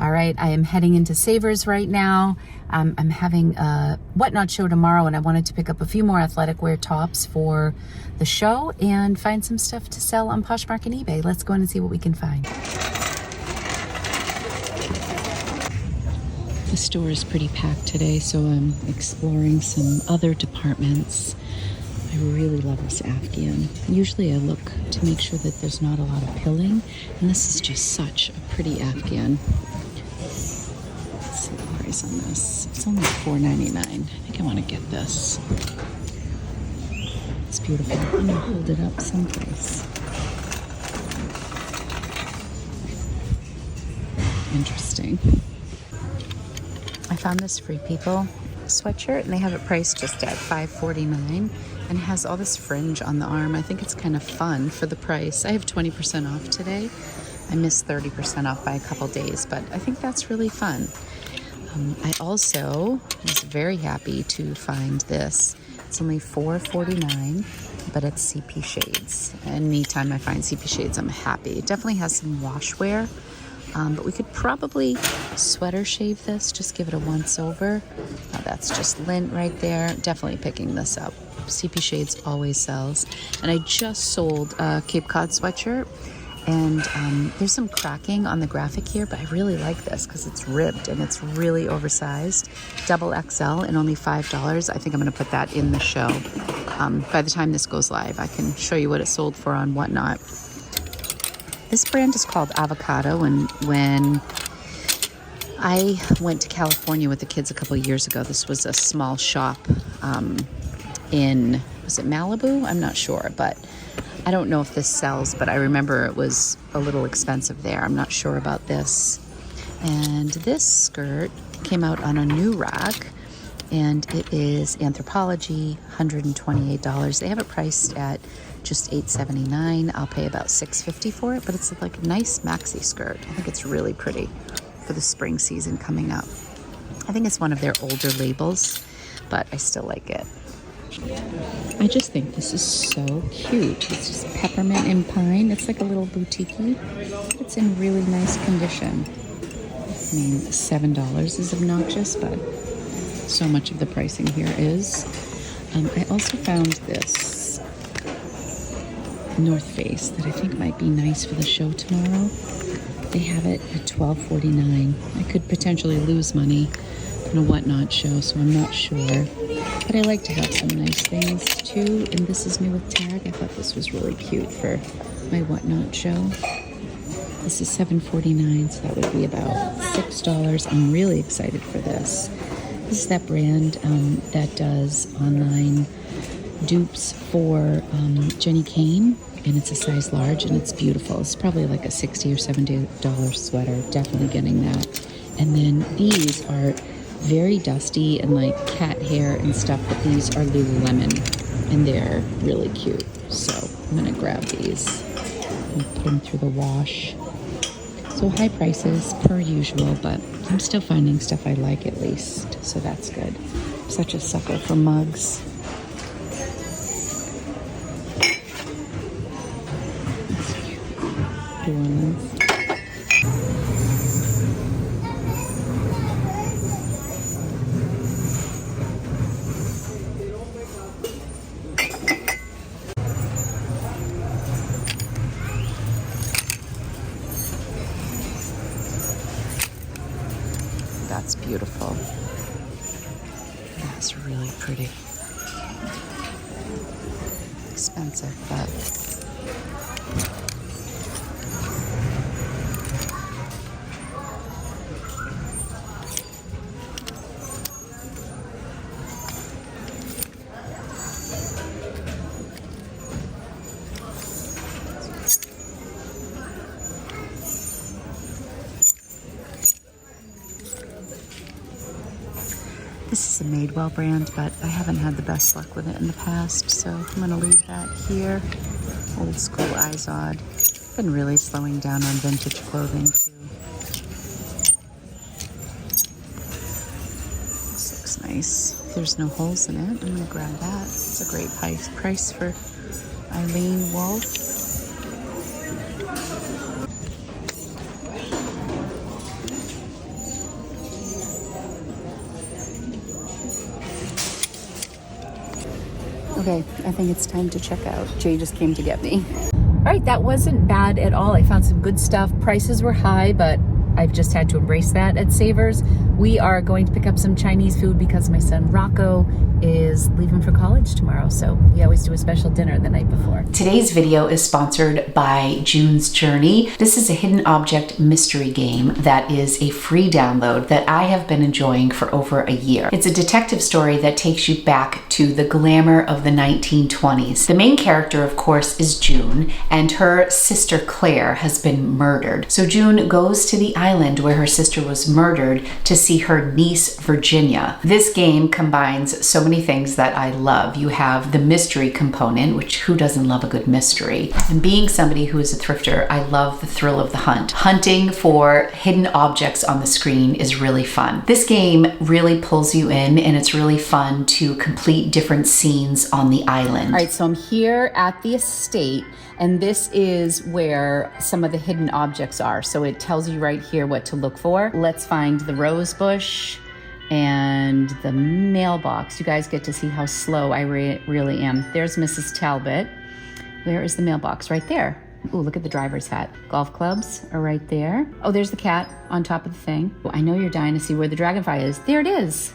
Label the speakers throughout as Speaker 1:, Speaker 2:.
Speaker 1: All right, I am heading into Savers right now. I'm having a Whatnot show tomorrow, and I wanted to pick up a few more athletic wear tops for the show and find some stuff to sell on Poshmark and eBay. Let's go in and see what we can find. The store is pretty packed today, so I'm exploring some other departments. I really love this Afghan. Usually I look to make sure that there's not a lot of pilling, and this is just such a pretty Afghan. Let's see the price on this. It's only $4.99. I think I want to get this. It's beautiful. I'm gonna hold it up someplace. Interesting. I found this Free People sweatshirt, and they have it priced just at $5.49, and it has all this fringe on the arm. I think it's kind of fun for the price. I have 20% off today. I missed 30% off by a couple days, but I think that's really fun. I also was very happy to find this. It's only $4.49, but it's CP shades. Anytime I find CP shades, I'm happy. It definitely has some wash wear. But we could probably sweater shave this, just give it a once over. That's just lint right there. Definitely picking this up. CP Shades always sells. And I just sold a Cape Cod sweatshirt, and there's some cracking on the graphic here, but I really like this because it's ribbed and it's really oversized. Double XL and only $5. I think I'm going to put that in the show. By the time this goes live, I can show you what it sold for on Whatnot. This brand is called Avocado, and when I went to California with the kids a couple of years ago, this was a small shop in, was it Malibu? I'm not sure, but I don't know if this sells, but I remember it was a little expensive there. I'm not sure about this. And this skirt came out on a new rack, and it is Anthropologie, $128. They have it priced at just $8.79. I'll pay about $6.50 for it, but it's like a nice maxi skirt. I think it's really pretty for the spring season coming up. I think it's one of their older labels, but I still like it. I just think this is so cute. It's just peppermint and pine. It's like a little boutique-y. It's in really nice condition. I mean, $7 is obnoxious, but so much of the pricing here is. I also found this North Face that I think might be nice for the show tomorrow. They have it at $12.49. I could potentially lose money on a Whatnot show, so I'm not sure. But I like to have some nice things too, and this is new with tag. I thought this was really cute for my Whatnot show. This is $7.49, so that would be about $6. I'm really excited for this. This is that brand that does online dupes for Jenny Kane, and it's a size large, and it's beautiful. It's probably like a $60 or $70 sweater. Definitely getting that. And then these are very dusty and like cat hair and stuff, but these are Lululemon, and they're really cute. So I'm gonna grab these and put them through the wash. So high prices per usual, but I'm still finding stuff I like at least, so that's good. Such a sucker for mugs. Ones. That's beautiful. That's really pretty. Expensive, but this is a Madewell brand, but I haven't had the best luck with it in the past, so I'm going to leave that here. Old school Izod. Been really slowing down on vintage clothing, too. This looks nice. If there's no holes in it, I'm going to grab that. It's a great price for Eileen Wolf. Okay, I think it's time to check out. Jay just came to get me. All right, that wasn't bad at all. I found some good stuff. Prices were high, but I've just had to embrace that at Savers. We are going to pick up some Chinese food because my son Rocco is leaving for college tomorrow. So we always do a special dinner the night before. Today's video is sponsored by June's Journey. This is a hidden object mystery game that is a free download that I have been enjoying for over a year. It's a detective story that takes you back to the glamour of the 1920s. The main character, of course, is June, and her sister Claire has been murdered. So June goes to the island where her sister was murdered to see her niece Virginia. This game combines so many things that I love. You have the mystery component, which who doesn't love a good mystery? And being somebody who is a thrifter, I love the thrill of the hunt. Hunting for hidden objects on the screen is really fun. This game really pulls you in, and it's really fun to complete different scenes on the island. All right, so I'm here at the estate, and this is where some of the hidden objects are. So it tells you right here what to look for. Let's find the rose bush and the mailbox. You guys get to see how slow I really am. There's Mrs. Talbot. Where is the mailbox? Right there. Ooh, look at the driver's hat. Golf clubs are right there. Oh, there's the cat on top of the thing. Oh, I know you're dying to see where the dragonfly is. There it is.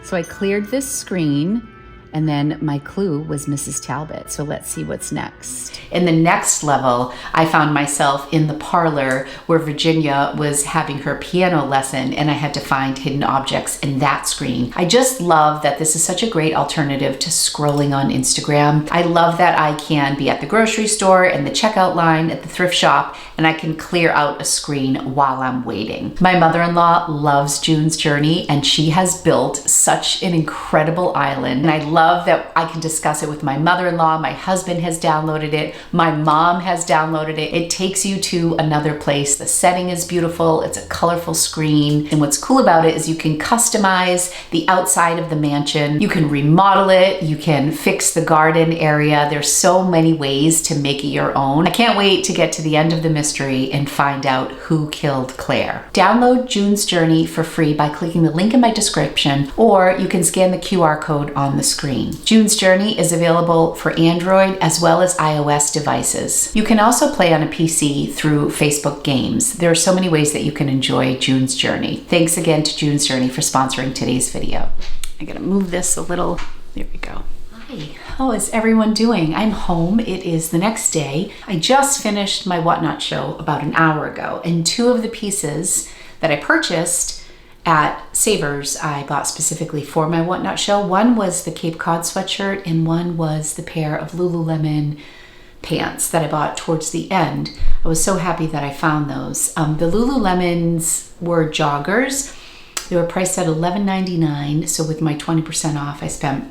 Speaker 1: So I cleared this screen, and then my clue was Mrs. Talbot. So let's see what's next. In the next level, I found myself in the parlor where Virginia was having her piano lesson, and I had to find hidden objects in that screen. I just love that this is such a great alternative to scrolling on Instagram. I love that I can be at the grocery store and the checkout line at the thrift shop, and I can clear out a screen while I'm waiting. My mother-in-law loves June's Journey, and she has built such an incredible island, and I love that I can discuss it with my mother-in-law. My husband has downloaded it. My mom has downloaded it. It takes you to another place. The setting is beautiful. It's a colorful screen. And what's cool about it is you can customize the outside of the mansion. You can remodel it. You can fix the garden area. There's so many ways to make it your own. I can't wait to get to the end of the mystery and find out who killed Claire. Download June's Journey for free by clicking the link in my description, or you can scan the QR code on the screen. June's Journey is available for Android as well as iOS devices. You can also play on a PC through Facebook Games. There are so many ways that you can enjoy June's Journey. Thanks again to June's Journey for sponsoring today's video. I gotta move this a little. There we go. Hi, how is everyone doing? I'm home. It is the next day. I just finished my Whatnot show about an hour ago, and two of the pieces that I purchased at Savers I bought specifically for my Whatnot show. One was the Cape Cod sweatshirt, and one was the pair of Lululemon pants that I bought towards the end. I was so happy that I found those. The Lululemons were joggers. They were priced at $11.99, so with my 20% off, I spent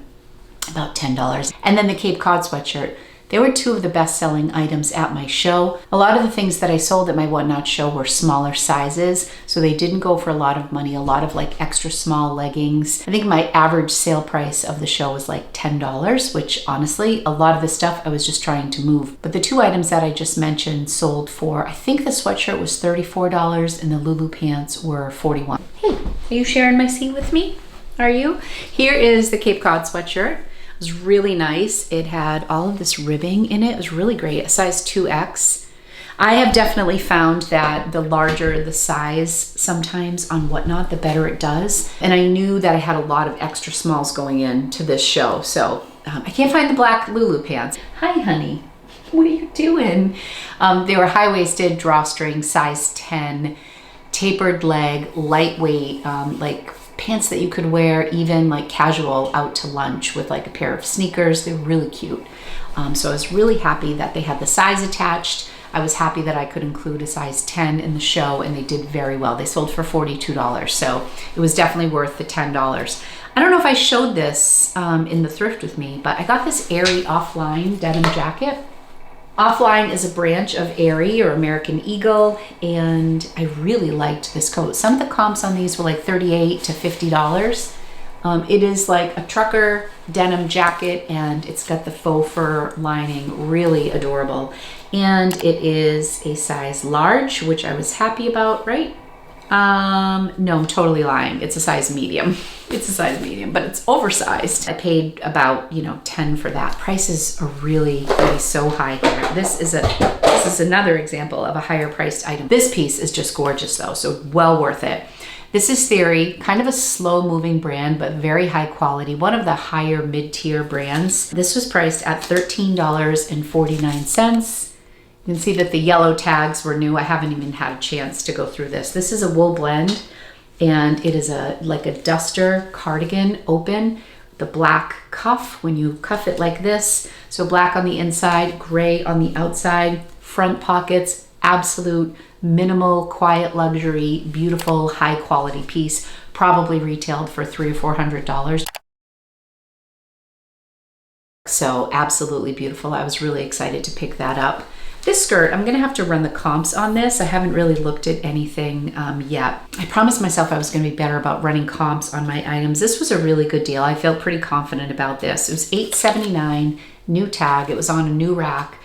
Speaker 1: about $10. And then the Cape Cod sweatshirt. They were two of the best-selling items at my show. A lot of the things that I sold at my Whatnot show were smaller sizes, so they didn't go for a lot of money, a lot of like extra small leggings. I think my average sale price of the show was like $10, which honestly, a lot of the stuff I was just trying to move. But the two items that I just mentioned sold for, I think the sweatshirt was $34 and the Lulu pants were $41. Hey, are you sharing my seat with me? Are you? Here is the Cape Cod sweatshirt. It was really nice. It had all of this ribbing in it. It was really great, a size 2X. I have definitely found that the larger the size sometimes on Whatnot, the better it does. And I knew that I had a lot of extra smalls going into this show. So I can't find the black Lulu pants. Hi, honey. What are you doing? They were high-waisted, drawstring, size 10, tapered leg, lightweight, like pants that you could wear even like casual out to lunch with like a pair of sneakers. They're really cute. So I was really happy that they had the size attached. I was happy that I could include a size 10 in the show, and they did very well. They sold for $42, so it was definitely worth the $10. I don't know if I showed this in the thrift with me, but I got this Aerie Offline denim jacket. Offline is a branch of Aerie or American Eagle, and I really liked this coat. Some of the comps on these were like $38 to $50. It is like a trucker denim jacket, and it's got the faux fur lining, really adorable. And it is a size large, which I was happy about, right? No, I'm totally lying. It's a size medium. It's a size medium, but it's oversized. I paid about, you know, 10 for that. Prices are really so high here. This is another example of a higher priced item. This piece is just gorgeous though, so well worth it. This is Theory, kind of a slow moving brand, but very high quality. One of the higher mid-tier brands. This was priced at $13.49. You can see that the yellow tags were new. I haven't even had a chance to go through this. This is a wool blend, and it is like a duster cardigan open. The black cuff, when you cuff it like this. So black on the inside, gray on the outside, front pockets, absolute minimal, quiet luxury, beautiful, high quality piece, probably retailed for $300 or $400. So absolutely beautiful. I was really excited to pick that up. This skirt, I'm gonna have to run the comps on this. I haven't really looked at anything yet. I promised myself I was gonna be better about running comps on my items. This was a really good deal. I felt pretty confident about this. It was $8.79, new tag. It was on a new rack.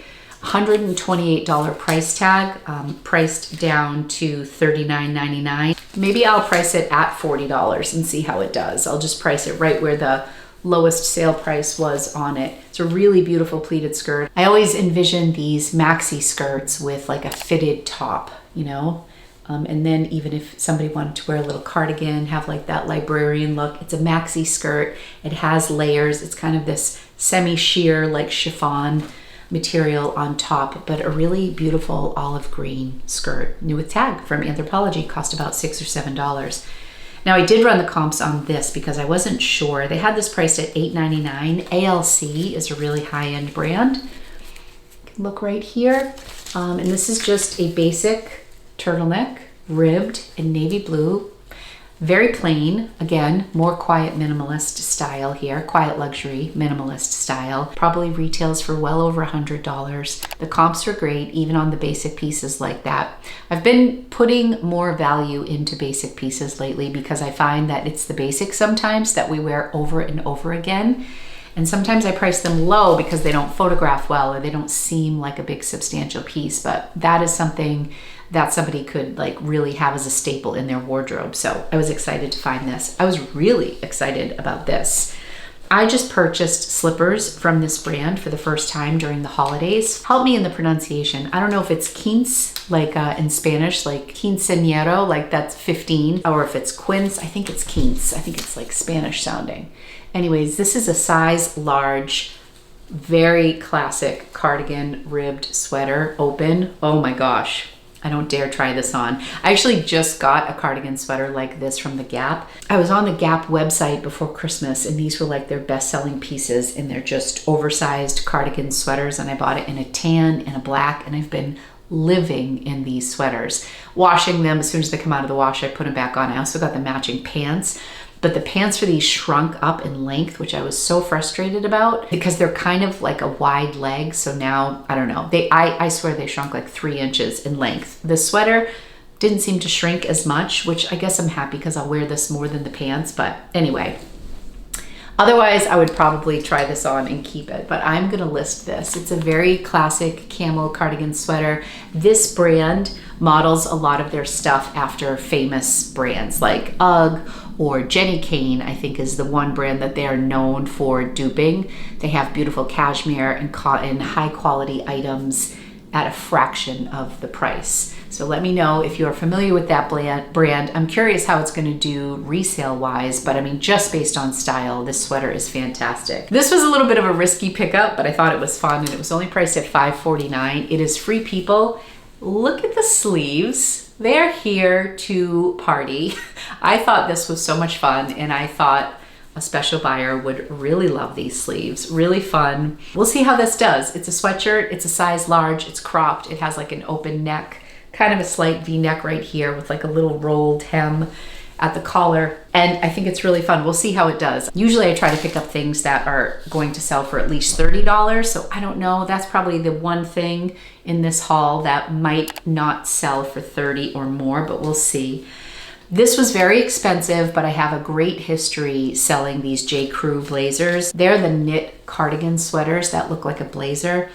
Speaker 1: $128 price tag, priced down to $39.99. Maybe I'll price it at $40 and see how it does. I'll just price it right where the lowest sale price was on it. It's a really beautiful pleated skirt. I always envision these maxi skirts with like a fitted top, you know? And then even if somebody wanted to wear a little cardigan, have like that librarian look, it's a maxi skirt. It has layers. It's kind of this semi-sheer like chiffon material on top, but a really beautiful olive green skirt, new with tag from Anthropologie, cost about $6 or $7. Now I did run the comps on this because I wasn't sure. They had this priced at $8.99. ALC is a really high-end brand. You can look right here. And this is just a basic turtleneck, ribbed in navy blue. Very plain, again, more quiet minimalist style here, quiet luxury minimalist style. Probably retails for well over $100. The comps are great, even on the basic pieces like that. I've been putting more value into basic pieces lately because I find that it's the basics sometimes that we wear over and over again. And sometimes I price them low because they don't photograph well or they don't seem like a big substantial piece, but that is something that somebody could like really have as a staple in their wardrobe. So I was excited to find this. I was really excited about this. I just purchased slippers from this brand for the first time during the holidays. Help me in the pronunciation. I don't know if it's quince, like in Spanish, like quinceañero, like that's 15, or if it's quince, I think it's quince. I think it's like Spanish sounding. Anyways, this is a size large, very classic cardigan ribbed sweater, open. Oh my gosh. I don't dare try this on. I actually just got a cardigan sweater like this from the Gap. I was on the Gap website before Christmas and these were like their best-selling pieces and they're just oversized cardigan sweaters, and I bought it in a tan and a black, and I've been living in these sweaters. Washing them, as soon as they come out of the wash, I put them back on. I also got the matching pants. But the pants for these shrunk up in length, which I was so frustrated about because they're kind of like a wide leg. So now, I don't know, I swear they shrunk like 3 inches in length. The sweater didn't seem to shrink as much, which I guess I'm happy because I'll wear this more than the pants. But anyway, otherwise I would probably try this on and keep it, but I'm gonna list this. It's a very classic camel cardigan sweater. This brand models a lot of their stuff after famous brands like UGG or Jenny Kane, I think is the one brand that they are known for duping. They have beautiful cashmere and cotton, high quality items at a fraction of the price. So let me know if you're familiar with that brand. I'm curious how it's gonna do resale wise, but I mean, just based on style, this sweater is fantastic. This was a little bit of a risky pickup, but I thought it was fun, and it was only priced at $5.49. It is Free People. Look at the sleeves. They're here to party. I thought this was so much fun, and I thought a special buyer would really love these sleeves. Really fun. We'll see how this does. It's a sweatshirt, it's a size large, it's cropped, it has like an open neck, kind of a slight V-neck right here with like a little rolled hem at the collar, and I think it's really fun. We'll see how it does. Usually I try to pick up things that are going to sell for at least $30, so I don't know. That's probably the one thing in this haul that might not sell for $30 or more, but we'll see. This was very expensive, but I have a great history selling these J. Crew blazers. They're the knit cardigan sweaters that look like a blazer.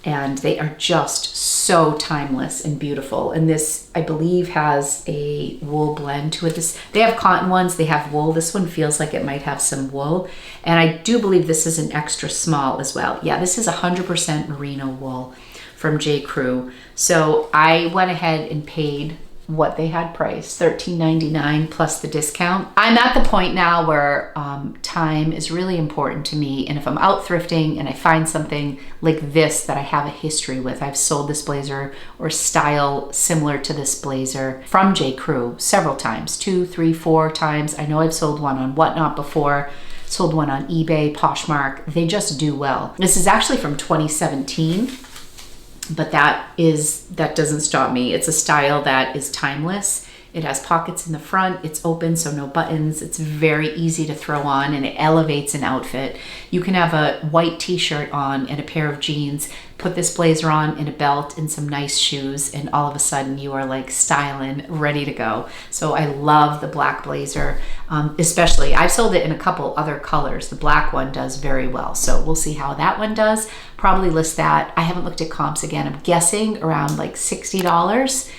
Speaker 1: and they are just so timeless and beautiful. And this, I believe, has a wool blend to it. They have cotton ones, they have wool. This one feels like it might have some wool. And I do believe this is an extra small as well. Yeah, this is 100% merino wool from J. Crew. So I went ahead and paid what they had priced, $13.99 plus the discount. I'm at the point now where time is really important to me, and if I'm out thrifting and I find something like this that I have a history with, I've sold this blazer or style similar to this blazer from J. Crew several times, 2, 3, 4 times. I know I've sold one on Whatnot before, sold one on eBay, Poshmark. They just do well. This is actually from 2017. But that doesn't stop me. It's a style that is timeless. It has pockets in the front, it's open, so no buttons. It's very easy to throw on, and it elevates an outfit. You can have a white t-shirt on and a pair of jeans, put this blazer on and a belt and some nice shoes, and all of a sudden you are like styling, ready to go. So I love the black blazer, especially. I've sold it in a couple other colors. The black one does very well, so we'll see how that one does. Probably list that. I haven't looked at comps again. I'm guessing around like $60,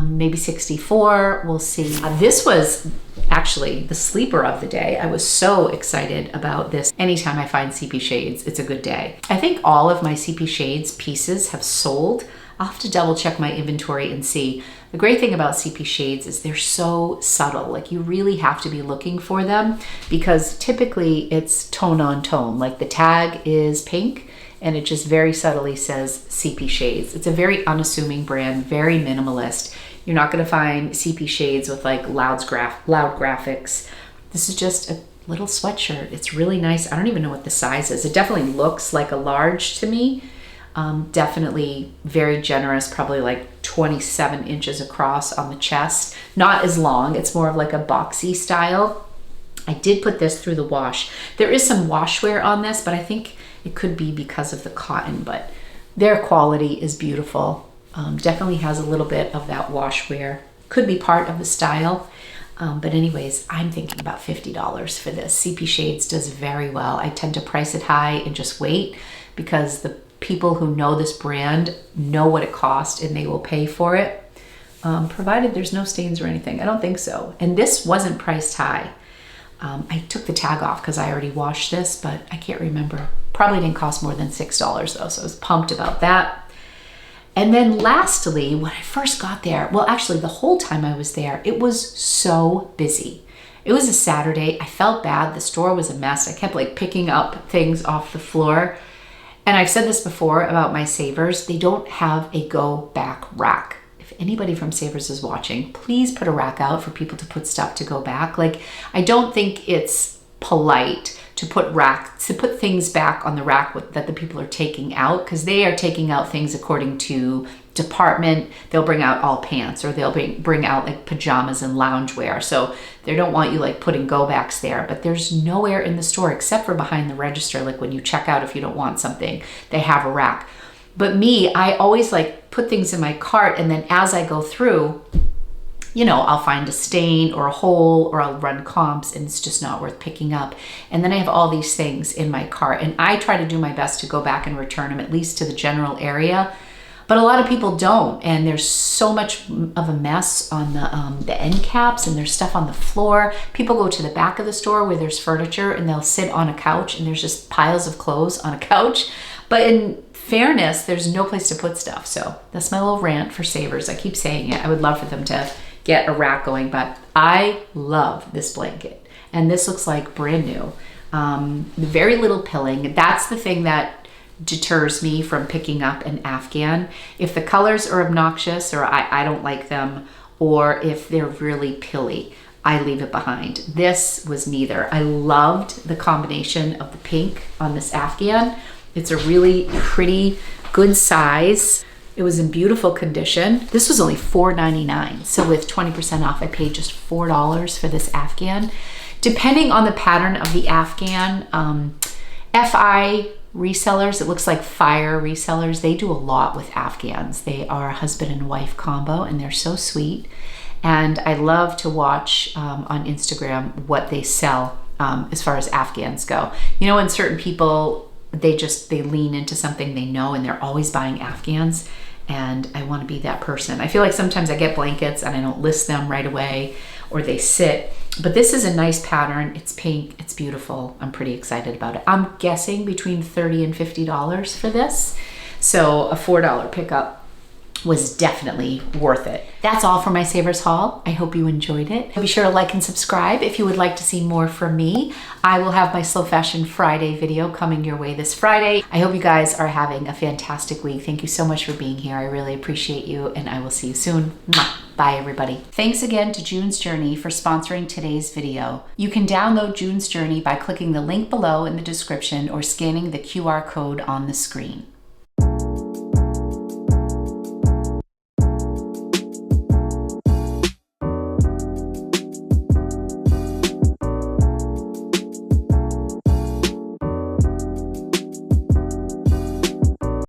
Speaker 1: maybe $64. We'll see. This was actually the sleeper of the day. I was so excited about this. Anytime I find CP Shades, it's a good day. I think all of my CP Shades pieces have sold. I'll have to double check my inventory and see. The great thing about CP Shades is they're so subtle. Like, you really have to be looking for them, because typically it's tone on tone. Like, the tag is pink and it just very subtly says CP Shades. It's a very unassuming brand, very minimalist. You're not gonna find CP Shades with like loud graphics. This is just a little sweatshirt. It's really nice. I don't even know what the size is. It definitely looks like a large to me. Definitely very generous, probably like 27 inches across on the chest. Not as long, it's more of like a boxy style. I did put this through the wash. There is some wash wear on this, but I think it could be because of the cotton, but their quality is beautiful. Definitely has a little bit of that wash wear. Could be part of the style. But anyways, I'm thinking about $50 for this. CP Shades does very well. I tend to price it high and just wait, because the people who know this brand know what it cost and they will pay for it, provided there's no stains or anything. I don't think so. And this wasn't priced high. I took the tag off because I already washed this, but I can't remember. Probably didn't cost more than $6 though, so I was pumped about that. And then lastly, when I first got there, well, actually the whole time I was there, it was so busy. It was a Saturday. I felt bad. The store was a mess. I kept like picking up things off the floor. And I've said this before about my Savers. They don't have a go back rack. If anybody from Savers is watching, please put a rack out for people to put stuff to go back. Like, I don't think it's polite to put things back on the rack that the people are taking out, because they are taking out things according to department. They'll bring out all pants, or they'll bring out like pajamas and loungewear. So they don't want you like putting go backs there, but there's nowhere in the store except for behind the register. Like when you check out, if you don't want something, they have a rack. But me, I always like put things in my cart, and then as I go through, you know, I'll find a stain or a hole, or I'll run comps and it's just not worth picking up. And then I have all these things in my cart, and I try to do my best to go back and return them at least to the general area. But a lot of people don't, and there's so much of a mess on the end caps, and there's stuff on the floor. People go to the back of the store where there's furniture, and they'll sit on a couch, and there's just piles of clothes on a couch. But in fairness, there's no place to put stuff. So that's my little rant for Savers. I keep saying it. I would love for them to get a rack going, but I love this blanket, and this looks like brand new. Very little pilling. That's the thing that deters me from picking up an Afghan. If the colors are obnoxious, or I don't like them, or if they're really pilly, I leave it behind. This was neither. I loved the combination of the pink on this Afghan. It's a really pretty, good size. It was in beautiful condition. This was only $4.99. So with 20% off, I paid just $4 for this Afghan. Depending on the pattern of the Afghan, FI resellers, it looks like Fire resellers, they do a lot with Afghans. They are a husband and wife combo, and they're so sweet. And I love to watch on Instagram what they sell as far as Afghans go. You know, when certain people they lean into something they know, and they're always buying Afghans. And I want to be that person. I feel like sometimes I get blankets and I don't list them right away, or they sit. But this is a nice pattern. It's pink. It's beautiful. I'm pretty excited about it. I'm guessing between $30 and $50 for this. So a $4 pickup was definitely worth it. That's all for my Savers haul. I hope you enjoyed it. Be sure to like and subscribe if you would like to see more from me. I will have my Slow Fashion Friday video coming your way this Friday. I hope you guys are having a fantastic week. Thank you so much for being here. I really appreciate you, and I will see you soon. Bye, everybody. Thanks again to June's Journey for sponsoring today's video. You can download June's Journey by clicking the link below in the description or scanning the QR code on the screen.